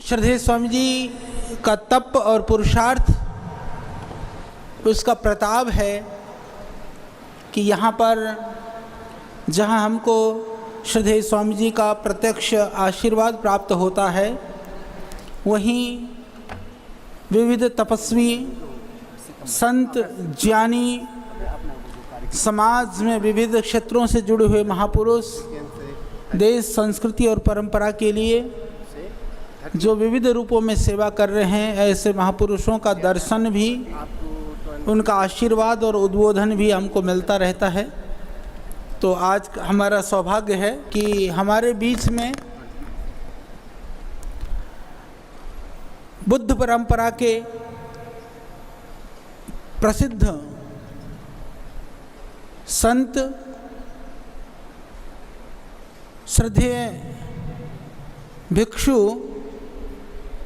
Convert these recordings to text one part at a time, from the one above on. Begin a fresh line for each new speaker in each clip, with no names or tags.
श्रद्धेय स्वामी जी का तप और पुरुषार्थ, उसका प्रताप है कि यहाँ पर जहाँ हमको श्रद्धेय स्वामी जी का प्रत्यक्ष आशीर्वाद प्राप्त होता है, वहीं विविध तपस्वी, संत, ज्ञानी, समाज में विविध क्षेत्रों से जुड़े हुए महापुरुष देश, संस्कृति और परंपरा के लिए जो विविध रूपों में सेवा कर रहे हैं, ऐसे महापुरुषों का दर्शन भी, उनका आशीर्वाद और उद्बोधन भी हमको मिलता रहता है। तो आज हमारा सौभाग्य है कि हमारे बीच में बुद्ध परंपरा के प्रसिद्ध संत श्रद्धेय भिक्षु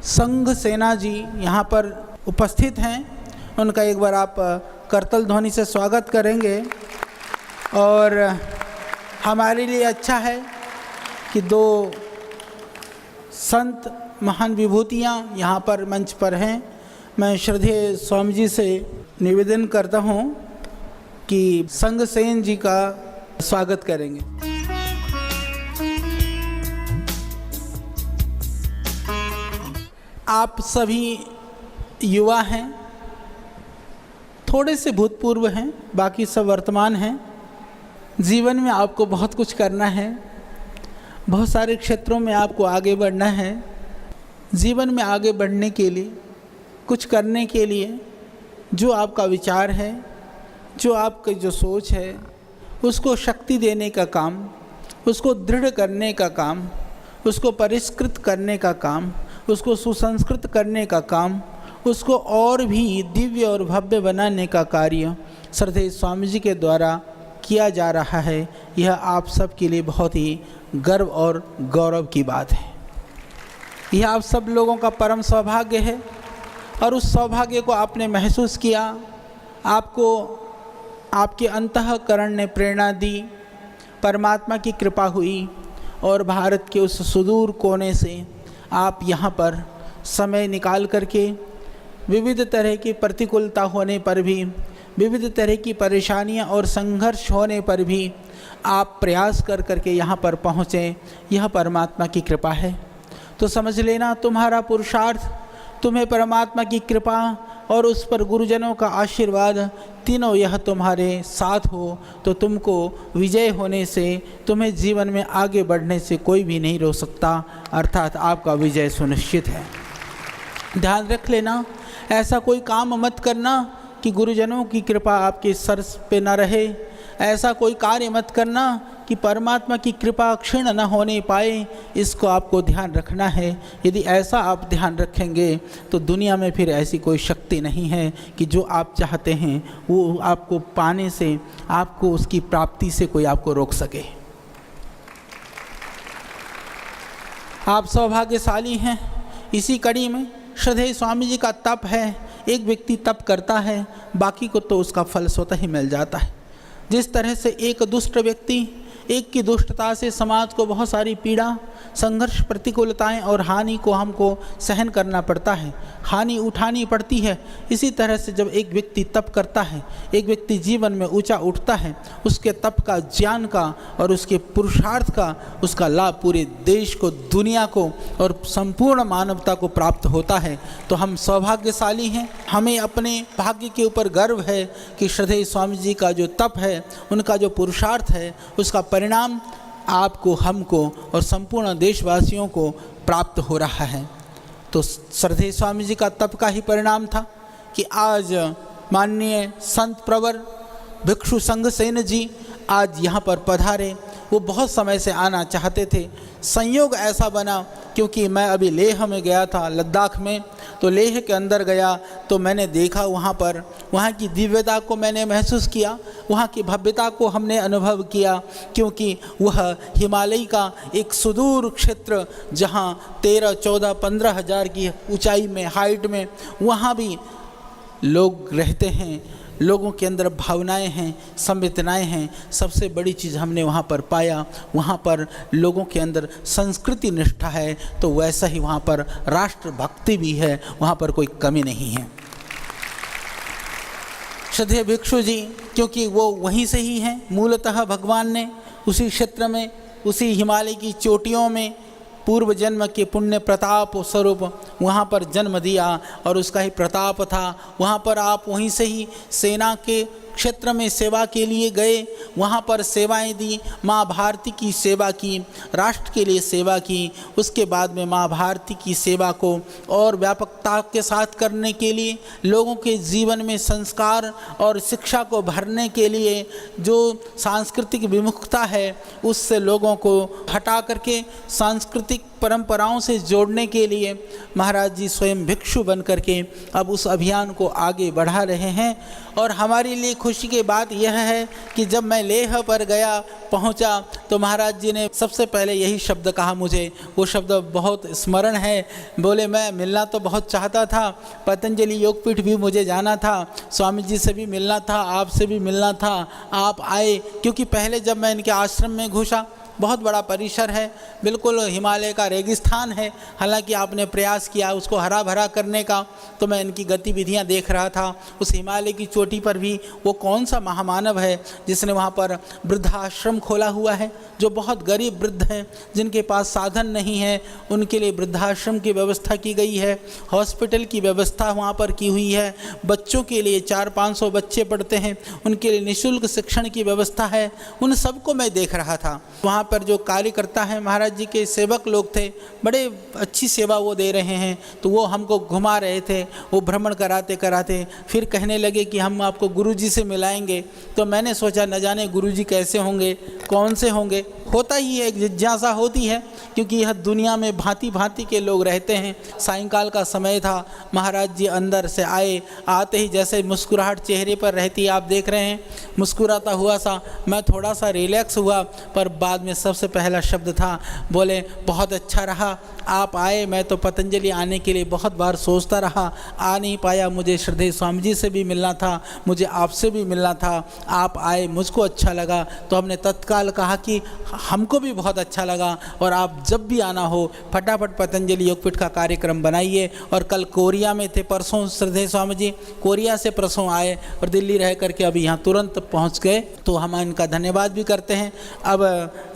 संघ सेना जी यहाँ पर उपस्थित हैं। उनका एक बार आप करतल ध्वनि से स्वागत करेंगे। और हमारे लिए अच्छा है कि दो संत महान विभूतियाँ यहाँ पर मंच पर हैं। मैं श्रद्धेय स्वामी जी से निवेदन करता हूँ कि संघ सेन जी का स्वागत करेंगे। आप सभी युवा हैं, थोड़े से भूतपूर्व हैं, बाकी सब वर्तमान हैं। जीवन में आपको बहुत कुछ करना है, बहुत सारे क्षेत्रों में आपको आगे बढ़ना है। जीवन में आगे बढ़ने के लिए, कुछ करने के लिए जो आपका विचार है, जो आपकी जो सोच है, उसको शक्ति देने का काम, उसको दृढ़ करने का काम, उसको परिष्कृत करने का काम, उसको सुसंस्कृत करने का काम, उसको और भी दिव्य और भव्य बनाने का कार्य श्रद्धेय स्वामी जी के द्वारा किया जा रहा है। यह आप सब के लिए बहुत ही गर्व और गौरव की बात है। यह आप सब लोगों का परम सौभाग्य है और उस सौभाग्य को आपने महसूस किया। आपको आपके अंतःकरण ने प्रेरणा दी, परमात्मा की कृपा हुई और भारत के उस सुदूर कोने से आप यहाँ पर समय निकाल करके विविध तरह की प्रतिकूलता होने पर भी, विविध तरह की परेशानियाँ और संघर्ष होने पर भी आप प्रयास कर करके यहाँ पर पहुँचे। यह परमात्मा की कृपा है। तो समझ लेना, तुम्हारा पुरुषार्थ, तुम्हें परमात्मा की कृपा और उस पर गुरुजनों का आशीर्वाद, तीनों यह तुम्हारे साथ हो तो तुमको विजय होने से, तुम्हें जीवन में आगे बढ़ने से कोई भी नहीं रोक सकता, अर्थात आपका विजय सुनिश्चित है। ध्यान रख लेना, ऐसा कोई काम मत करना कि गुरुजनों की कृपा आपके सर पे न रहे। ऐसा कोई कार्य मत करना कि परमात्मा की कृपा क्षीण न होने पाए, इसको आपको ध्यान रखना है। यदि ऐसा आप ध्यान रखेंगे तो दुनिया में फिर ऐसी कोई शक्ति नहीं है कि जो आप चाहते हैं वो आपको पाने से, आपको उसकी प्राप्ति से कोई आपको रोक सके। आप सौभाग्यशाली हैं। इसी कड़ी में श्रद्धेय स्वामी जी का तप है। एक व्यक्ति तप करता है, बाकी को तो उसका फल स्वतः ही मिल जाता है। जिस तरह से एक दुष्ट व्यक्ति, एक की दुष्टता से समाज को बहुत सारी पीड़ा, संघर्ष, प्रतिकूलताएं और हानि को हमको सहन करना पड़ता है, हानि उठानी पड़ती है। इसी तरह से जब एक व्यक्ति तप करता है, एक व्यक्ति जीवन में ऊंचा उठता है, उसके तप का, ज्ञान का और उसके पुरुषार्थ का, उसका लाभ पूरे देश को, दुनिया को और संपूर्ण मानवता को प्राप्त होता है। तो हम सौभाग्यशाली हैं। हमें अपने भाग्य के ऊपर गर्व है कि श्रद्धेय स्वामी जी का जो तप है, उनका जो पुरुषार्थ है, उसका परिणाम आपको, हमको और संपूर्ण देशवासियों को प्राप्त हो रहा है। तो श्रद्धेय स्वामी जी का तप का ही परिणाम था कि आज माननीय संत प्रवर भिक्षु संघ सेन जी आज यहाँ पर पधारे। वो बहुत समय से आना चाहते थे। संयोग ऐसा बना क्योंकि मैं अभी लेह में गया था, लद्दाख में, तो लेह के अंदर गया तो मैंने देखा वहाँ पर, वहाँ की दिव्यता को मैंने महसूस किया, वहाँ की भव्यता को हमने अनुभव किया, क्योंकि वह हिमालय का एक सुदूर क्षेत्र जहाँ 13, 14, 15 हज़ार की ऊंचाई में, हाइट में, वहाँ भी लोग रहते हैं, लोगों के अंदर भावनाएं हैं, संवेदनाएं हैं। सबसे बड़ी चीज़ हमने वहाँ पर पाया, वहाँ पर लोगों के अंदर संस्कृति निष्ठा है, तो वैसा ही वहाँ पर राष्ट्रभक्ति भी है, वहाँ पर कोई कमी नहीं है। श्रद्धेय भिक्षु जी, क्योंकि वो वहीं से ही हैं, मूलतः भगवान ने उसी क्षेत्र में, उसी हिमालय की चोटियों में पूर्व जन्म के पुण्य प्रताप स्वरूप वहाँ पर जन्म दिया और उसका ही प्रताप था। वहाँ पर आप वहीं से ही सेना के क्षेत्र में सेवा के लिए गए, वहाँ पर सेवाएं दी, माँ भारती की सेवा की, राष्ट्र के लिए सेवा की। उसके बाद में माँ भारती की सेवा को और व्यापकता के साथ करने के लिए, लोगों के जीवन में संस्कार और शिक्षा को भरने के लिए जो सांस्कृतिक विमुखता है उससे लोगों को हटा करके सांस्कृतिक परंपराओं से जोड़ने के लिए महाराज जी स्वयं भिक्षु बन करके अब उस अभियान को आगे बढ़ा रहे हैं। और हमारे लिए खुशी की बात यह है कि जब मैं लेह पर गया, पहुंचा, तो महाराज जी ने सबसे पहले यही शब्द कहा मुझे, वो शब्द बहुत स्मरण है। बोले, मैं मिलना तो बहुत चाहता था, पतंजलि योगपीठ भी मुझे जाना था, स्वामी जी से भी मिलना था, आपसे भी मिलना था, आप आए। क्योंकि पहले जब मैं इनके आश्रम में घुसा, बहुत बड़ा परिसर है, बिल्कुल हिमालय का रेगिस्तान है, हालांकि आपने प्रयास किया उसको हरा भरा करने का, तो मैं इनकी गतिविधियां देख रहा था। उस हिमालय की चोटी पर भी वो कौन सा महामानव है जिसने वहाँ पर वृद्धाश्रम खोला हुआ है। जो बहुत गरीब वृद्ध हैं, जिनके पास साधन नहीं है, उनके लिए वृद्धाश्रम की व्यवस्था की गई है, हॉस्पिटल की व्यवस्था वहाँ पर की हुई है, बच्चों के लिए 400-500 बच्चे पढ़ते हैं, उनके लिए निःशुल्क शिक्षण की व्यवस्था है। उन सबको मैं देख रहा था। वहाँ पर जो कार्यकर्ता हैं, महाराज जी के सेवक लोग थे, बड़े अच्छी सेवा वो दे रहे हैं। तो वो हमको घुमा रहे थे, वो भ्रमण कराते कराते फिर कहने लगे कि हम आपको गुरुजी से मिलाएंगे। तो मैंने सोचा न जाने गुरुजी कैसे होंगे, कौन से होंगे। होता ही है, एक जिज्ञासा होती है, क्योंकि यह दुनिया में भांति भांति के लोग रहते हैं। सायंकाल का समय था, महाराज जी अंदर से आए, आते ही जैसे मुस्कुराहट चेहरे पर रहती है, आप देख रहे हैं, मुस्कुराता हुआ सा। मैं थोड़ा सा रिलैक्स हुआ, पर बाद में सबसे पहला शब्द था, बोले, बहुत अच्छा रहा आप आए। मैं तो पतंजलि आने के लिए बहुत बार सोचता रहा, आ नहीं पाया। मुझे श्रद्धेय स्वामी जी से भी मिलना था, मुझे आपसे भी मिलना था, आप आए, मुझको अच्छा लगा। तो हमने तत्काल कहा कि हमको भी बहुत अच्छा लगा, और आप जब भी आना हो फटाफट पतंजलि योगपीठ का कार्यक्रम बनाइए। और कल कोरिया में थे, परसों श्रद्धेय स्वामी जी कोरिया से परसों आए और दिल्ली रह करके अभी यहाँ तुरंत पहुँच गए। तो हम इनका धन्यवाद भी करते हैं। अब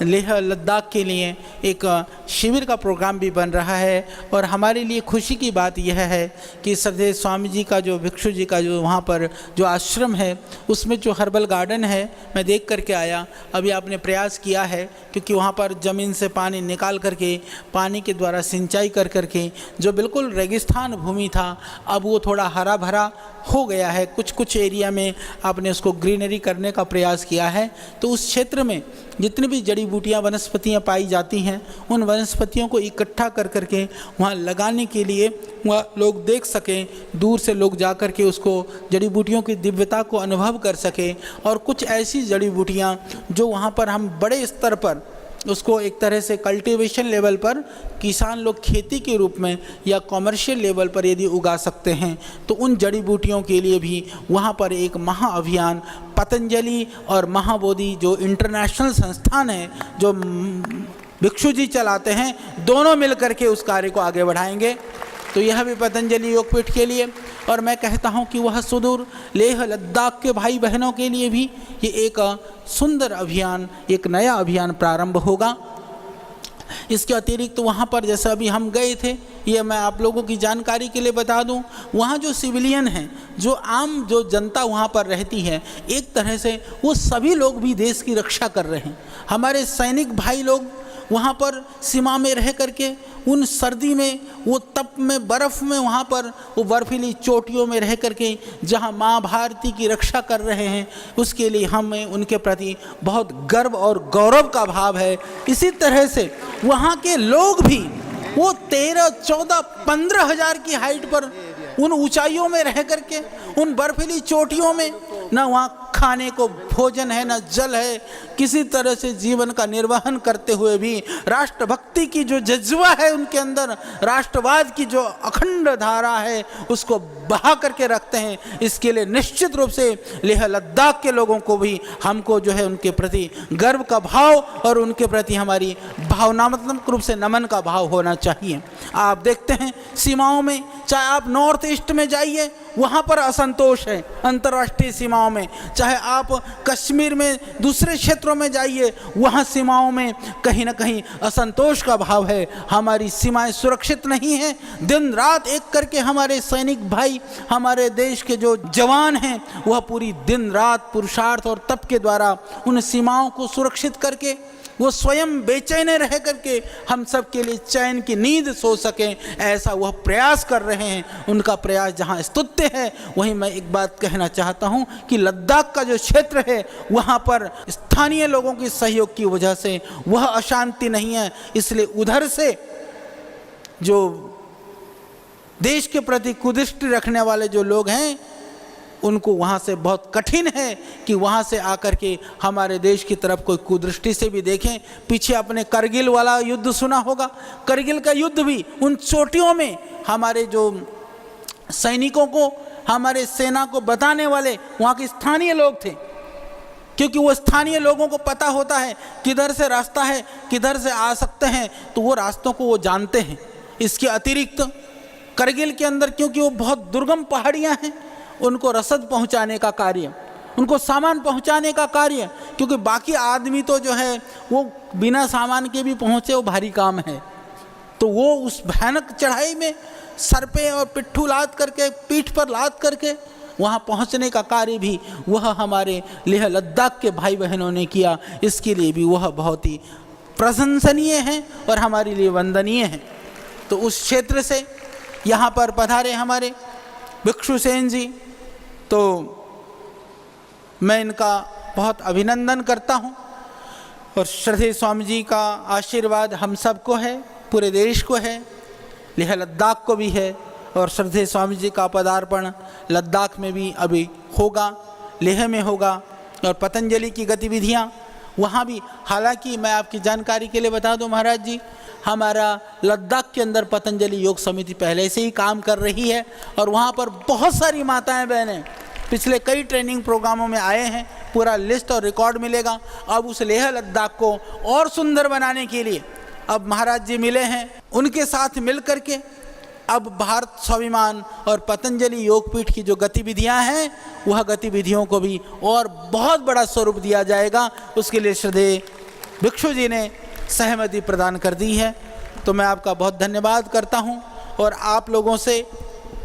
लेह लद्दाख के लिए एक शिविर का प्रोग्राम भी बन रहा है, और हमारे लिए खुशी की बात यह है कि श्रद्धेय स्वामी जी का जो भिक्षु जी का जो वहाँ पर जो आश्रम है, उसमें जो हर्बल गार्डन है, मैं देख करके आया। अभी आपने प्रयास किया है, क्योंकि वहाँ पर ज़मीन से पानी निकाल करके, पानी के द्वारा सिंचाई कर करके जो बिल्कुल रेगिस्तान भूमि था, अब वो थोड़ा हरा भरा हो गया है। कुछ कुछ एरिया में आपने उसको ग्रीनरी करने का प्रयास किया है। तो उस क्षेत्र में जितनी भी जड़ी बूटियाँ, वनस्पतियाँ पाई जाती हैं, उन वनस्पतियों को इकट्ठा कर करके वहाँ लगाने के लिए वहाँ लोग देख सकें, दूर से लोग जा कर के उसको जड़ी बूटियों की दिव्यता को अनुभव कर सकें। और कुछ ऐसी जड़ी बूटियाँ जो वहाँ पर हम बड़े स्तर पर उसको एक तरह से कल्टीवेशन लेवल पर किसान लोग खेती के रूप में या कॉमर्शियल लेवल पर यदि उगा सकते हैं, तो उन जड़ी बूटियों के लिए भी वहाँ पर एक महाअभियान पतंजलि और महाबोधि जो इंटरनेशनल संस्थान है, जो भिक्षु जी चलाते हैं, दोनों मिल करके उस कार्य को आगे बढ़ाएंगे। तो यह भी पतंजलि योगपीठ के लिए, और मैं कहता हूँ कि वह सुदूर लेह लद्दाख के भाई बहनों के लिए भी ये एक सुंदर अभियान, एक नया अभियान प्रारंभ होगा। इसके अतिरिक्त तो वहाँ पर जैसे अभी हम गए थे, ये मैं आप लोगों की जानकारी के लिए बता दूं, वहाँ जो सिविलियन हैं, जो आम जो जनता वहाँ पर रहती है, एक तरह से वो सभी लोग भी देश की रक्षा कर रहे हैं। हमारे सैनिक भाई लोग वहाँ पर सीमा में रह करके उन सर्दी में, वो तप में, बर्फ़ में, वहाँ पर वो बर्फीली चोटियों में रह करके जहाँ माँ भारती की रक्षा कर रहे हैं, उसके लिए हमें उनके प्रति बहुत गर्व और गौरव का भाव है। इसी तरह से वहाँ के लोग भी वो 13, 14, 15 हज़ार की हाइट पर उन ऊंचाइयों में रह करके, उन बर्फीली चोटियों में न वहाँ खाने को भोजन है, न जल है। किसी तरह से जीवन का निर्वहन करते हुए भी राष्ट्रभक्ति की जो जज्बा है उनके अंदर, राष्ट्रवाद की जो अखंड धारा है उसको बहा करके रखते हैं। इसके लिए निश्चित रूप से लेह लद्दाख के लोगों को भी हमको जो है उनके प्रति गर्व का भाव और उनके प्रति हमारी भावनात्मक रूप से नमन का भाव होना चाहिए। आप देखते हैं सीमाओं में, चाहे आप नॉर्थ ईस्ट में जाइए वहाँ पर असंतोष है अंतर्राष्ट्रीय सीमाओं में, चाहे आप कश्मीर में दूसरे क्षेत्रों में जाइए वहाँ सीमाओं में कहीं ना कहीं असंतोष का भाव है। हमारी सीमाएं सुरक्षित नहीं हैं। दिन रात एक करके हमारे सैनिक भाई, हमारे देश के जो जवान हैं वह पूरी दिन रात पुरुषार्थ और तप के द्वारा उन सीमाओं को सुरक्षित करके वो स्वयं बेचैन रह करके हम सब के लिए चैन की नींद सो सकें, ऐसा वह प्रयास कर रहे हैं। उनका प्रयास जहाँ स्तुत्य है, वहीं मैं एक बात कहना चाहता हूँ कि लद्दाख का जो क्षेत्र है वहाँ पर स्थानीय लोगों के सहयोग की वजह से वह अशांति नहीं है। इसलिए उधर से जो देश के प्रति कुदृष्टि रखने वाले जो लोग हैं उनको वहाँ से बहुत कठिन है कि वहाँ से आकर के हमारे देश की तरफ कोई कुदृष्टि से भी देखें। पीछे आपने करगिल वाला युद्ध सुना होगा। करगिल का युद्ध भी उन चोटियों में हमारे जो सैनिकों को, हमारे सेना को बताने वाले वहाँ के स्थानीय लोग थे, क्योंकि वो स्थानीय लोगों को पता होता है किधर से रास्ता है, किधर से आ सकते हैं, तो वो रास्तों को वो जानते हैं। इसके अतिरिक्त करगिल के अंदर क्योंकि वो बहुत दुर्गम पहाड़ियाँ हैं, उनको रसद पहुंचाने का कार्य, उनको सामान पहुंचाने का कार्य, क्योंकि बाकी आदमी तो जो है वो बिना सामान के भी पहुंचे, वो भारी काम है। तो वो उस भयानक चढ़ाई में सर पे और पिट्ठू लाद करके, पीठ पर लाद करके वहाँ पहुँचने का कार्य भी वह हमारे लेह लद्दाख के भाई बहनों ने किया। इसके लिए भी वह बहुत ही प्रशंसनीय है और हमारे लिए वंदनीय है। तो उस क्षेत्र से यहाँ पर पधारे हमारे भिक्षु सेन जी, तो मैं इनका बहुत अभिनंदन करता हूँ। और श्रद्धेय स्वामी जी का आशीर्वाद हम सबको है, पूरे देश को है, लेह लद्दाख को भी है। और श्रद्धेय स्वामी जी का पदार्पण लद्दाख में भी अभी होगा, लेह में होगा। और पतंजलि की गतिविधियाँ वहाँ भी, हालांकि मैं आपकी जानकारी के लिए बता दूं महाराज जी, हमारा लद्दाख के अंदर पतंजलि योग समिति पहले से ही काम कर रही है और वहाँ पर बहुत सारी माताएं बहनें पिछले कई ट्रेनिंग प्रोग्रामों में आए हैं। पूरा लिस्ट और रिकॉर्ड मिलेगा। अब उस लेह लद्दाख को और सुंदर बनाने के लिए अब महाराज जी मिले हैं, उनके साथ मिल करके अब भारत स्वाभिमान और पतंजलि योगपीठ की जो गतिविधियां हैं वह गतिविधियों को भी और बहुत बड़ा स्वरूप दिया जाएगा। उसके लिए श्रद्धेय भिक्षु जी ने सहमति प्रदान कर दी है। तो मैं आपका बहुत धन्यवाद करता हूं और आप लोगों से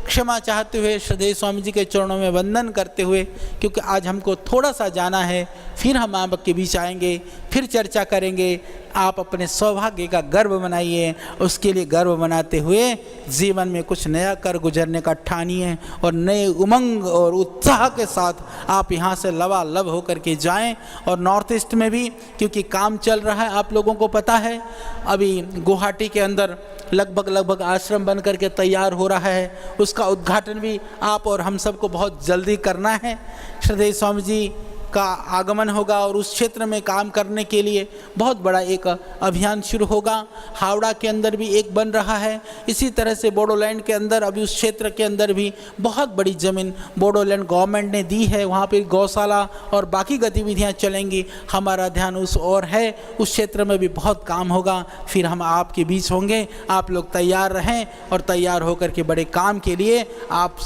क्षमा चाहते हुए श्रद्धेय स्वामी जी के चरणों में वंदन करते हुए, क्योंकि आज हमको थोड़ा सा जाना है, फिर हम आपके बीच आएंगे, फिर चर्चा करेंगे। आप अपने सौभाग्य का गर्व मनाइए, उसके लिए गर्व मनाते हुए जीवन में कुछ नया कर गुजरने का ठानिए और नए उमंग और उत्साह के साथ आप यहाँ से लबालब होकर के जाएं। और नॉर्थ ईस्ट में भी क्योंकि काम चल रहा है, आप लोगों को पता है, अभी गुवाहाटी के अंदर लगभग आश्रम बन करके तैयार हो रहा है, उसका उद्घाटन भी आप और हम सबको बहुत जल्दी करना है। श्रद्धेय स्वामी जी का आगमन होगा और उस क्षेत्र में काम करने के लिए बहुत बड़ा एक अभियान शुरू होगा। हावड़ा के अंदर भी एक बन रहा है, इसी तरह से बोडोलैंड के अंदर अभी उस क्षेत्र के अंदर भी बहुत बड़ी ज़मीन बोडोलैंड गवर्नमेंट ने दी है, वहाँ पे गौशाला और बाकी गतिविधियाँ चलेंगी। हमारा ध्यान उस ओर है, उस क्षेत्र में भी बहुत काम होगा। फिर हम आपके बीच होंगे, आप लोग तैयार रहें और तैयार होकर के बड़े काम के लिए आप,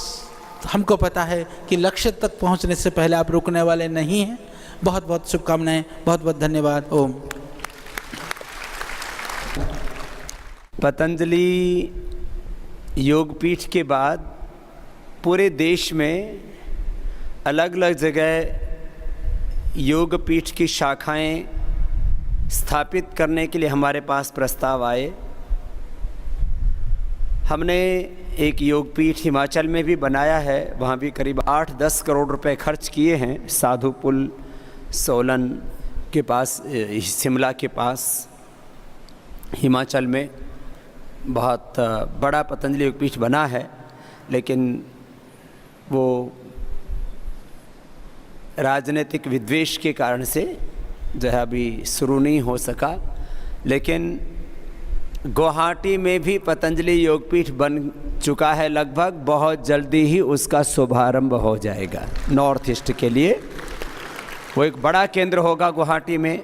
हमको पता है कि लक्ष्य तक पहुंचने से पहले आप रुकने वाले नहीं हैं। बहुत बहुत शुभकामनाएं, बहुत बहुत धन्यवाद। ओम।
पतंजलि योगपीठ के बाद पूरे देश में अलग अलग जगह योगपीठ की शाखाएं स्थापित करने के लिए हमारे पास प्रस्ताव आए। हमने एक योगपीठ हिमाचल में भी बनाया है, वहाँ भी करीब 8-10 करोड़ रुपए खर्च किए हैं। साधु पुल सोलन के पास, शिमला के पास हिमाचल में बहुत बड़ा पतंजलि योगपीठ बना है, लेकिन वो राजनीतिक विद्वेष के कारण से जो है अभी शुरू नहीं हो सका, लेकिन गुवाहाटी में भी पतंजलि योगपीठ बन चुका है लगभग। बहुत जल्दी ही उसका शुभारंभ हो जाएगा नॉर्थ ईस्ट के लिए। वो एक बड़ा केंद्र होगा गुवाहाटी में।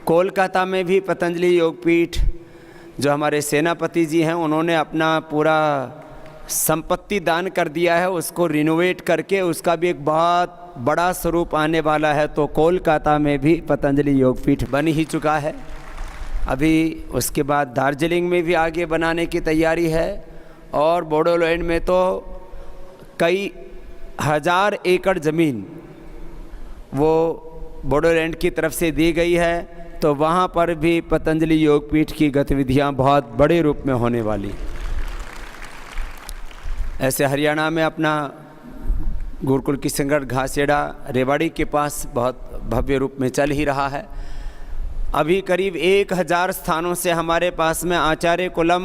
कोलकाता में भी पतंजलि योगपीठ जो हमारे सेनापति जी हैं उन्होंने अपना पूरा संपत्ति दान कर दिया है, उसको रिनोवेट करके उसका भी एक बहुत बड़ा स्वरूप आने वाला है। तो कोलकाता में भी पतंजलि योगपीठ बन ही चुका है। अभी उसके बाद दार्जिलिंग में भी आगे बनाने की तैयारी है, और बोडोलैंड में तो कई हज़ार एकड़ ज़मीन वो बोडोलैंड की तरफ से दी गई है। तो वहाँ पर भी पतंजलि योगपीठ की गतिविधियाँ बहुत बड़े रूप में होने वाली। ऐसे हरियाणा में अपना गुरुकुल किशनगढ़ घासेड़ा रेवाड़ी के पास बहुत भव्य रूप में चल ही रहा है। अभी करीब 1000 स्थानों से हमारे पास में आचार्य कुलम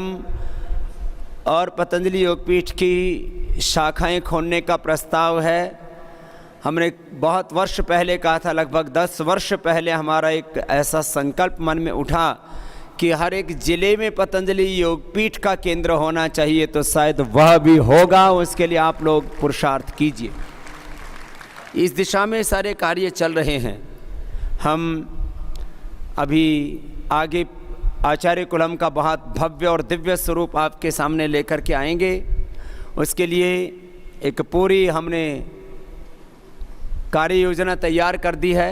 और पतंजलि योगपीठ की शाखाएं खोलने का प्रस्ताव है। हमने बहुत वर्ष पहले कहा था, लगभग 10 वर्ष पहले हमारा एक ऐसा संकल्प मन में उठा कि हर एक ज़िले में पतंजलि योगपीठ का केंद्र होना चाहिए। तो शायद वह भी होगा, उसके लिए आप लोग पुरुषार्थ कीजिए। इस दिशा में सारे कार्य चल रहे हैं। हम अभी आगे आचार्य कुलम का बहुत भव्य और दिव्य स्वरूप आपके सामने लेकर के आएंगे। उसके लिए एक पूरी हमने कार्य योजना तैयार कर दी है।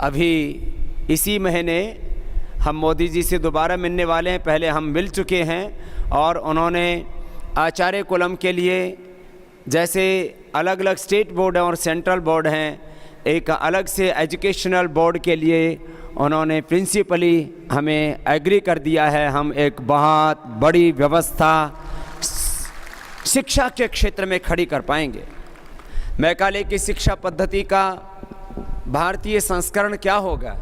अभी इसी महीने हम मोदी जी से दोबारा मिलने वाले हैं। पहले हम मिल चुके हैं और उन्होंने आचार्य कुलम के लिए, जैसे अलग अलग स्टेट बोर्ड हैं और सेंट्रल बोर्ड हैं, एक अलग से एजुकेशनल बोर्ड के लिए उन्होंने प्रिंसिपली हमें एग्री कर दिया है। हम एक बहुत बड़ी व्यवस्था शिक्षा के क्षेत्र में खड़ी कर पाएंगे। मैकाले की शिक्षा पद्धति का भारतीय संस्करण क्या होगा?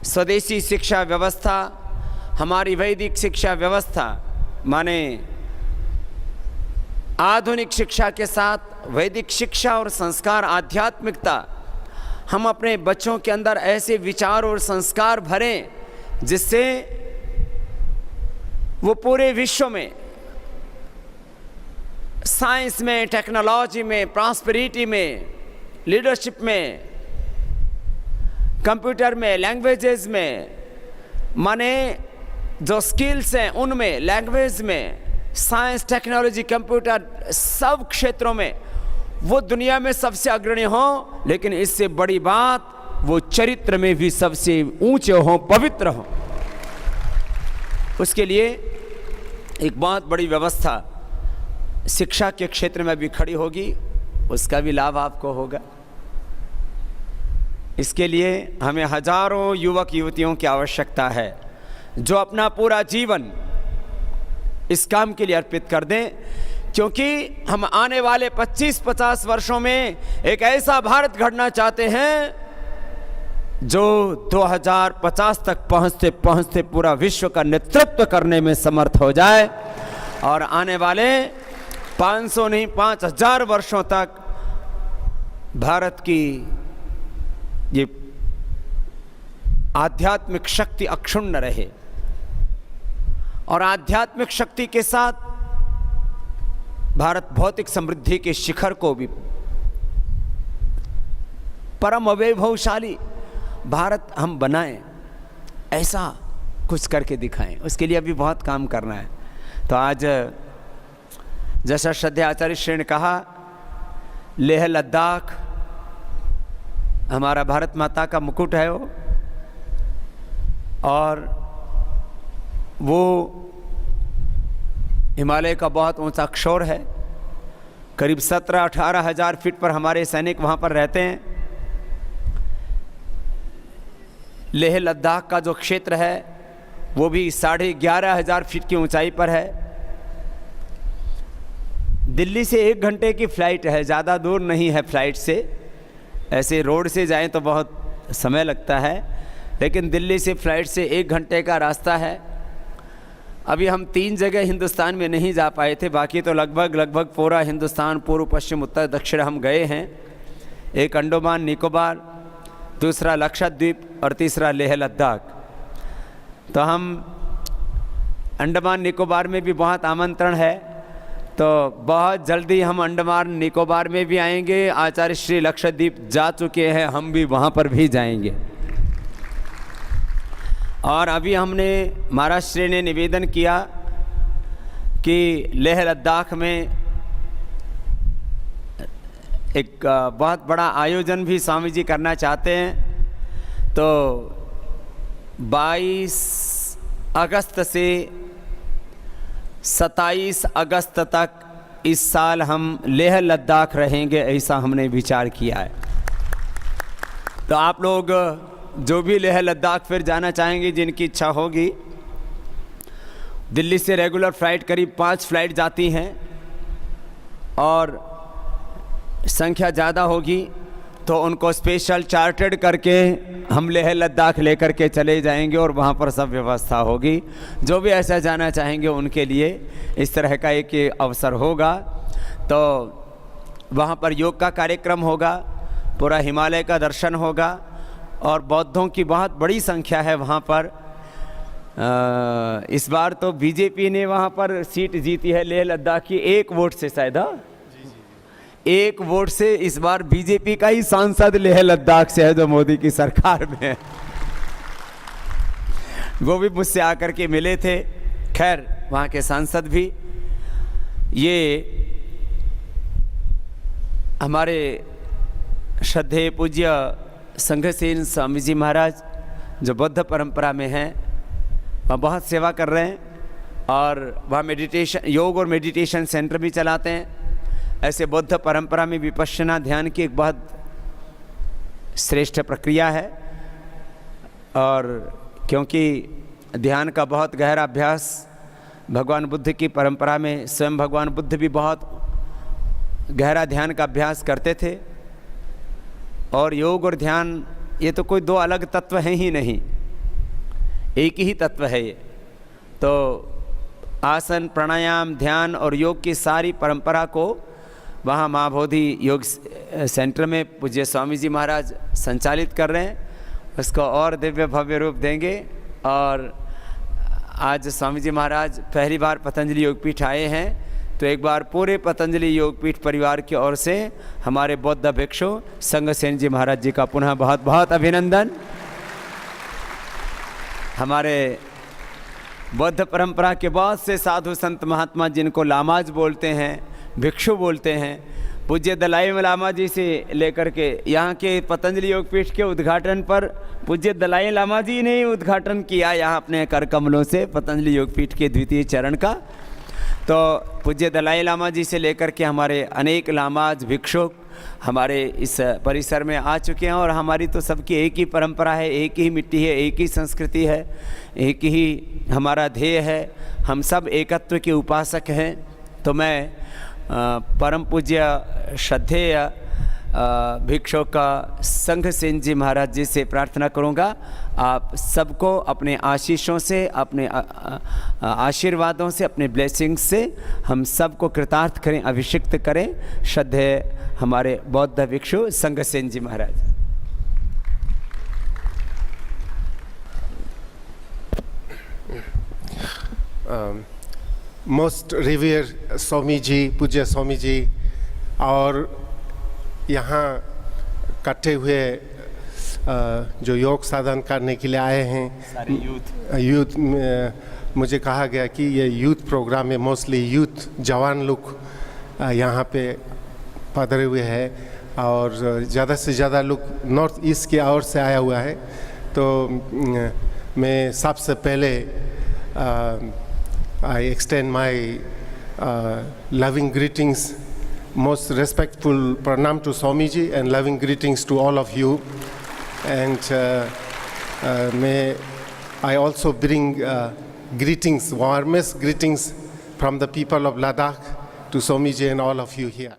स्वदेशी शिक्षा व्यवस्था, हमारी वैदिक शिक्षा व्यवस्था, माने आधुनिक शिक्षा के साथ वैदिक शिक्षा और संस्कार, आध्यात्मिकता, हम अपने बच्चों के अंदर ऐसे विचार और संस्कार भरें जिससे वो पूरे विश्व में साइंस में, टेक्नोलॉजी में, प्रॉस्पेरिटी में, लीडरशिप में, कंप्यूटर में, लैंग्वेजेस में, माने जो स्किल्स हैं उनमें, लैंग्वेज में, साइंस, टेक्नोलॉजी, कंप्यूटर, सब क्षेत्रों में वो दुनिया में सबसे अग्रणी हो। लेकिन इससे बड़ी बात, वो चरित्र में भी सबसे ऊंचे हों, पवित्र हों। उसके लिए एक बहुत बड़ी व्यवस्था शिक्षा के क्षेत्र में भी खड़ी होगी, उसका भी लाभ आपको होगा। इसके लिए हमें हजारों युवक युवतियों की आवश्यकता है जो अपना पूरा जीवन इस काम के लिए अर्पित कर दें, क्योंकि हम आने वाले 25-50 वर्षों में एक ऐसा भारत गढ़ना चाहते हैं जो 2050 तक पहुंचते पहुंचते पूरा विश्व का नेतृत्व करने में समर्थ हो जाए, और आने वाले 500 नहीं 5000 वर्षों तक भारत की ये आध्यात्मिक शक्ति अक्षुण्ण रहे। और आध्यात्मिक शक्ति के साथ भारत भौतिक समृद्धि के शिखर को भी, परम वैभवशाली भारत हम बनाएं, ऐसा कुछ करके दिखाएं। उसके लिए अभी बहुत काम करना है। तो आज जैसा श्रद्धेय आचार्य श्री ने कहा, लेह लद्दाख हमारा भारत माता का मुकुट है वो, और वो हिमालय का बहुत ऊंचा अक्षौर है। करीब 17-18 हज़ार फीट पर हमारे सैनिक वहाँ पर रहते हैं। लेह लद्दाख का जो क्षेत्र है वो भी 11,500 फीट की ऊंचाई पर है। दिल्ली से 1 घंटे की फ़्लाइट है, ज़्यादा दूर नहीं है फ्लाइट से। ऐसे रोड से जाएं तो बहुत समय लगता है, लेकिन दिल्ली से फ़्लाइट से 1 घंटे का रास्ता है। अभी हम 3 जगह हिंदुस्तान में नहीं जा पाए थे, बाकी तो लगभग पूरा हिंदुस्तान, पूर्व, पश्चिम, उत्तर, दक्षिण हम गए हैं। एक अंडमान निकोबार, दूसरा लक्षद्वीप और तीसरा लेह लद्दाख। तो हम अंडमान निकोबार में भी बहुत आमंत्रण है, तो बहुत जल्दी हम अंडमान निकोबार में भी आएंगे। आचार्य श्री लक्षद्वीप जा चुके हैं, हम भी वहाँ पर भी जाएंगे। और अभी हमने महाराज श्री ने निवेदन किया कि लेह लद्दाख में एक बहुत बड़ा आयोजन भी स्वामी जी करना चाहते हैं। तो 22 अगस्त से 27 अगस्त तक इस साल हम लेह लद्दाख रहेंगे, ऐसा हमने विचार किया है। तो आप लोग जो भी लेह लद्दाख फिर जाना चाहेंगे, जिनकी इच्छा होगी, दिल्ली से रेगुलर फ़्लाइट करीब 5 फ़्लाइट जाती हैं और संख्या ज़्यादा होगी तो उनको स्पेशल चार्टर्ड करके हम लेह लद्दाख लेकर के चले जाएंगे और वहाँ पर सब व्यवस्था होगी। जो भी ऐसा जाना चाहेंगे उनके लिए इस तरह का एक अवसर होगा। तो वहाँ पर योग का कार्यक्रम होगा, पूरा हिमालय का दर्शन होगा और बौद्धों की बहुत बड़ी संख्या है वहाँ पर। इस बार तो बीजेपी ने वहाँ पर सीट जीती है लेह लद्दाख की 1 वोट से, शायद 1 वोट से इस बार बीजेपी का ही सांसद लेह लद्दाख से है जो मोदी की सरकार में है। वो भी मुझसे आकर के मिले थे। खैर वहाँ के सांसद भी, ये हमारे श्रद्धेय पूज्य संघसेन स्वामी जी महाराज जो बौद्ध परंपरा में हैं, वह बहुत सेवा कर रहे हैं और वह मेडिटेशन, योग और मेडिटेशन सेंटर भी चलाते हैं। ऐसे बौद्ध परंपरा में विपश्यना ध्यान की एक बहुत श्रेष्ठ प्रक्रिया है और क्योंकि ध्यान का बहुत गहरा अभ्यास भगवान बुद्ध की परंपरा में, स्वयं भगवान बुद्ध भी बहुत गहरा ध्यान का अभ्यास करते थे। और योग और ध्यान ये तो कोई 2 अलग तत्व हैं ही नहीं, एक ही तत्व है ये। तो आसन, प्राणायाम, ध्यान और योग की सारी परंपरा को वहाँ महाबोधि योग सेंटर में पूज्य स्वामी जी महाराज संचालित कर रहे हैं। उसको और दिव्य भव्य रूप देंगे। और आज स्वामी जी महाराज पहली बार पतंजलि योगपीठ आए हैं, तो एक बार पूरे पतंजलि योगपीठ परिवार की ओर से हमारे बौद्ध भिक्षु संघसेन जी महाराज जी का पुनः बहुत बहुत अभिनंदन। हमारे बौद्ध परंपरा के बहुत से साधु संत महात्मा जिनको लामाज बोलते हैं, भिक्षु बोलते हैं, पूज्य दलाई लामा जी से लेकर के यहाँ के पतंजलि योगपीठ के उद्घाटन पर पूज्य दलाई लामा जी ने उद्घाटन किया यहाँ अपने कर कमलों से पतंजलि योगपीठ के 2वें चरण का। तो पूज्य दलाई लामा जी से लेकर के हमारे अनेक लामाज भिक्षुक हमारे इस परिसर में आ चुके हैं और हमारी तो सबकी एक ही परंपरा है, एक ही मिट्टी है, एक ही संस्कृति है, एक ही हमारा ध्येय है। हम सब एकत्व के उपासक हैं। तो मैं परम पूज्य श्रद्धेय भिक्षु का संघसेन जी महाराज जी से प्रार्थना करूंगा, आप सबको अपने आशीषों से, अपने आशीर्वादों से, अपने ब्लेसिंग्स से हम सबको कृतार्थ करें, अभिषिक्त करें। श्रद्धेय हमारे बौद्ध भिक्षु संघसेन जी महाराज।
मोस्ट रिवियर स्वामी जी, पूज्य स्वामी जी, और यहाँ इकट्ठे हुए जो योग साधन करने के लिए आए हैं सारे यूथ मुझे कहा गया कि ये यूथ प्रोग्राम में मोस्टली यूथ जवान लोग यहाँ पे पधरे हुए हैं और ज़्यादा से ज़्यादा लोग नॉर्थ ईस्ट की ओर से आया हुआ है। तो मैं सबसे पहले I extend my loving greetings, most respectful pranam to Swamiji and loving greetings to all of you. And may I also bring greetings, warmest greetings from the people of Ladakh to Swamiji and all of you here.